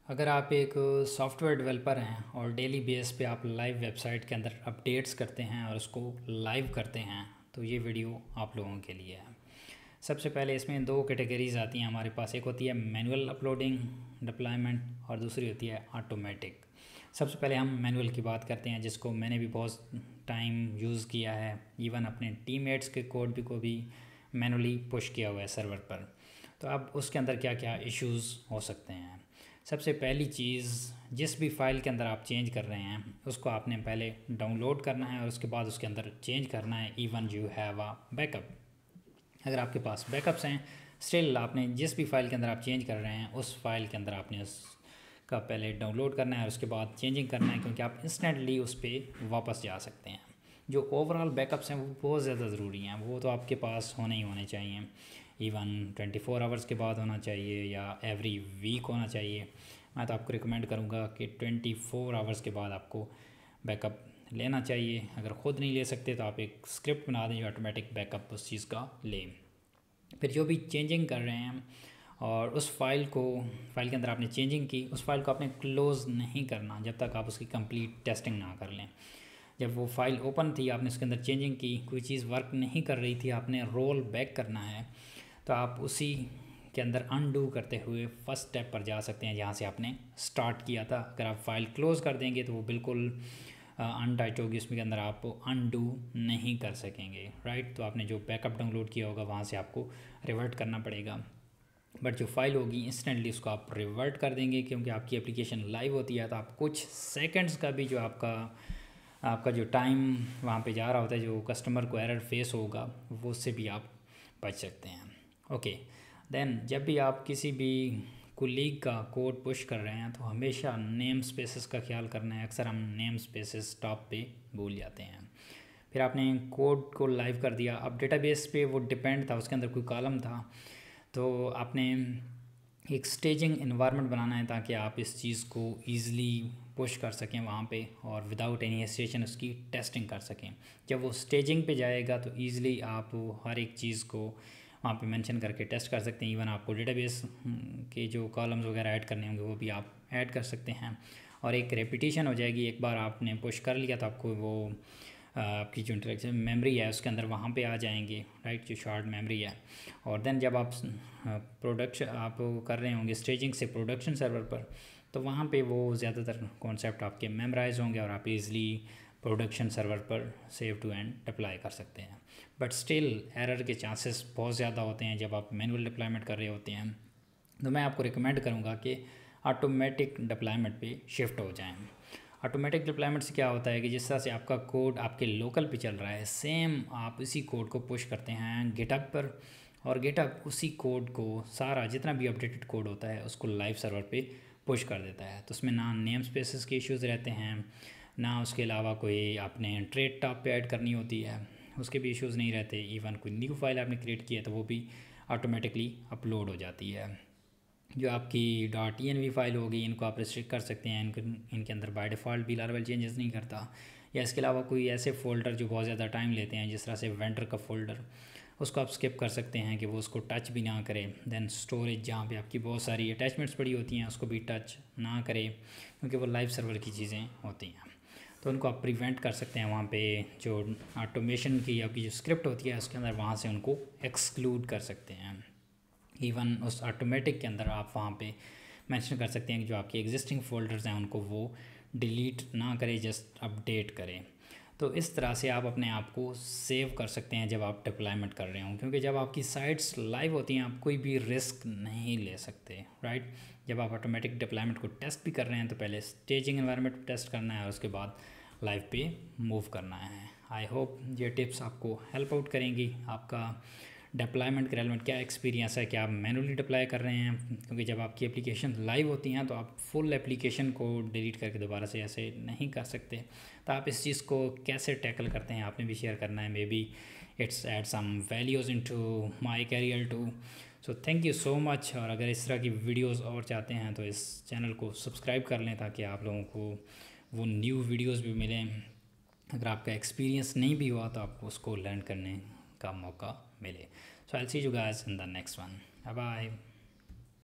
अगर आप एक सॉफ्टवेयर डेवलपर हैं और डेली बेस पे आप लाइव वेबसाइट के अंदर अपडेट्स करते हैं और उसको लाइव करते हैं तो ये वीडियो आप लोगों के लिए है। सबसे पहले इसमें दो कैटेगरीज आती हैं हमारे पास। एक होती है मैनुअल अपलोडिंग डिप्लॉयमेंट और दूसरी होती है ऑटोमेटिक। सबसे पहले हम मैनुअल की बात करते हैं, जिसको मैंने भी बहुत टाइम यूज़ किया है। इवन अपने टीममेट्स के कोड को भी मैनुअली पुश किया हुआ है सर्वर पर। तो अब उसके अंदर क्या क्या इश्यूज़ हो सकते हैं। सबसे पहली चीज़, जिस भी फाइल के अंदर आप चेंज कर रहे हैं उसको आपने पहले डाउनलोड करना है और उसके बाद उसके अंदर चेंज करना है। Even you have a backup, अगर आपके पास बैकअप्स हैं, स्टिल आपने जिस भी फाइल के अंदर आप चेंज कर रहे हैं उस फाइल के अंदर आपने उसका पहले डाउनलोड करना है और उसके बाद चेंजिंग करना है, क्योंकि आप इंस्टेंटली उस पर वापस जा सकते हैं। जो ओवरऑल बैकअप्स हैं वो बहुत ज़्यादा ज़रूरी हैं, वो तो आपके पास होने ही होने चाहिए। इवन 24 आवर्स के बाद होना चाहिए या एवरी वीक होना चाहिए। मैं तो आपको रिकमेंड करूँगा कि 24 आवर्स के बाद आपको बैकअप लेना चाहिए। अगर ख़ुद नहीं ले सकते तो आप एक स्क्रिप्ट बना दें जो ऑटोमेटिक बैकअप उस चीज़ का लें। फिर जो भी चेंजिंग कर रहे हैं और उस फाइल के अंदर आपने चेंजिंग की, उस फाइल को आपने क्लोज़ नहीं करना जब तक आप उसकी कंप्लीट टेस्टिंग ना कर लें। जब वो फाइल ओपन थी, आपने उसके अंदर चेंजिंग की, कोई चीज़ वर्क नहीं कर रही थी, आपने रोल बैक करना है, तो आप उसी के अंदर अनडू करते हुए फर्स्ट स्टेप पर जा सकते हैं जहाँ से आपने स्टार्ट किया था। अगर आप फाइल क्लोज़ कर देंगे तो वो बिल्कुल अनटच होगी, उसमें के अंदर आप अनडू नहीं कर सकेंगे, राइट। तो आपने जो बैकअप डाउनलोड किया होगा वहाँ से आपको रिवर्ट करना पड़ेगा। बट जो फाइल होगी इंस्टेंटली उसको आप रिवर्ट कर देंगे, क्योंकि आपकी एप्लीकेशन लाइव होती है। तो आप कुछ सेकंड्स का भी जो आपका जो टाइम वहाँ पे जा रहा होता है, जो कस्टमर को एरर फेस होगा, वो उससे भी आप बच सकते हैं। ओके, देन जब भी आप किसी भी कुलीग का कोड पुश कर रहे हैं तो हमेशा नेम स्पेसेस का ख्याल करना है। अक्सर हम नेम स्पेसेस टॉप पे भूल जाते हैं। फिर आपने कोड को लाइव कर दिया, अब डेटाबेस पे वो डिपेंड था, उसके अंदर कोई कॉलम था, तो आपने एक स्टेजिंग इन्वायरमेंट बनाना है ताकि आप इस चीज़ को ईज़िली पुश कर सकें वहाँ पे और विदाउट एनी हेजिटेशन उसकी टेस्टिंग कर सकें। जब वो स्टेजिंग पे जाएगा तो ईज़िली आप हर एक चीज़ को वहाँ पे मेंशन करके टेस्ट कर सकते हैं। इवन आपको डेटाबेस के जो कॉलम्स वगैरह ऐड करने होंगे वो भी आप ऐड कर सकते हैं और एक रेपिटेशन हो जाएगी। एक बार आपने पुश कर लिया तो आपको वो आपकी जो इंटरेक्शन मेमोरी है उसके अंदर वहाँ पे आ जाएंगे, राइट, जो शॉर्ट मेमोरी है। और देन जब आप आप कर रहे होंगे स्टेजिंग से प्रोडक्शन सर्वर पर, तो वहाँ पे वो ज़्यादातर कॉन्सेप्ट आपके मेमोराइज होंगे और आप इज़िली प्रोडक्शन सर्वर पर सेव टू एंड अप्लाई कर सकते हैं। बट स्टिल एरर के चांसेस बहुत ज़्यादा होते हैं जब आप मैनुअल डिप्लॉयमेंट कर रहे होते हैं। तो मैं आपको रिकमेंड करूँगा कि ऑटोमेटिक डिप्लॉयमेंट पे शिफ्ट हो जाएं। ऑटोमेटिक डिप्लॉयमेंट से क्या होता है कि जिस तरह से आपका कोड आपके लोकल पे चल रहा है, सेम आप इसी कोड को पुश करते हैं गिटहब पर, और गिटहब उसी कोड को सारा जितना भी अपडेटेड कोड होता है उसको लाइव सर्वर पे पुश कर देता है। तो उसमें ना नेम स्पेसेस के इश्यूज़ रहते हैं, ना उसके अलावा कोई आपने ट्रेड टॉप पे ऐड करनी होती है, उसके भी इश्यूज़ नहीं रहते। इवन कोई न्यू फाइल आपने क्रिएट की है तो वो भी ऑटोमेटिकली अपलोड हो जाती है। जो आपकी .env फाइल होगी, इनको आप रिस्ट्रिक्ट कर सकते हैं, इनके अंदर बाय डिफ़ॉल्ट भी लार्वल चेंजेस नहीं करता। या इसके अलावा कोई ऐसे फ़ोल्डर जो बहुत ज़्यादा टाइम लेते हैं, जिस तरह से वेंडर का फ़ोल्डर, उसको आप स्किप कर सकते हैं कि वो उसको टच भी ना करे। देन स्टोरेज, जहाँ पे आपकी बहुत सारी अटैचमेंट्स पड़ी होती हैं, उसको भी टच ना करे, क्योंकि वो लाइव सर्वर की चीज़ें होती हैं। तो उनको आप प्रिवेंट कर सकते हैं। वहाँ पे जो ऑटोमेशन की आपकी जो स्क्रिप्ट होती है उसके अंदर वहाँ से उनको एक्सक्लूड कर सकते हैं। इवन उस ऑटोमेटिक के अंदर आप वहाँ पे मेंशन कर सकते हैं कि जो आपके एग्जिस्टिंग फ़ोल्डर्स हैं उनको वो डिलीट ना करें, जस्ट अपडेट करें। तो इस तरह से आप अपने आप को सेव कर सकते हैं जब आप डिप्लॉयमेंट कर रहे हों, क्योंकि जब आपकी साइट्स लाइव होती हैं आप कोई भी रिस्क नहीं ले सकते, राइट। जब आप ऑटोमेटिक डिप्लॉयमेंट को टेस्ट भी कर रहे हैं तो पहले स्टेजिंग एनवायरनमेंट टेस्ट करना है और उसके बाद लाइव पे मूव करना है। आई होप ये टिप्स आपको हेल्प आउट करेंगी। आपका डिप्लॉयमेंट के रेलेवेंट क्या एक्सपीरियंस है, क्या आप मैनुअली डिप्लॉय कर रहे हैं, क्योंकि जब आपकी एप्लीकेशन लाइव होती हैं तो आप फुल एप्लीकेशन को डिलीट करके दोबारा से ऐसे नहीं कर सकते। तो आप इस चीज़ को कैसे टैकल करते हैं आपने भी शेयर करना है। Maybe it's add some values into my career too. So thank you so much. और अगर इस तरह की वीडियोज़ और चाहते हैं तो इस चैनल को सब्सक्राइब कर लें ताकि आप लोगों को वो न्यू वीडियोज़ भी मिलें। अगर आपका एक्सपीरियंस नहीं भी हुआ तो आपको उसको लर्न करने का मौका मिले। So I'll see you guys in the next one. Bye bye.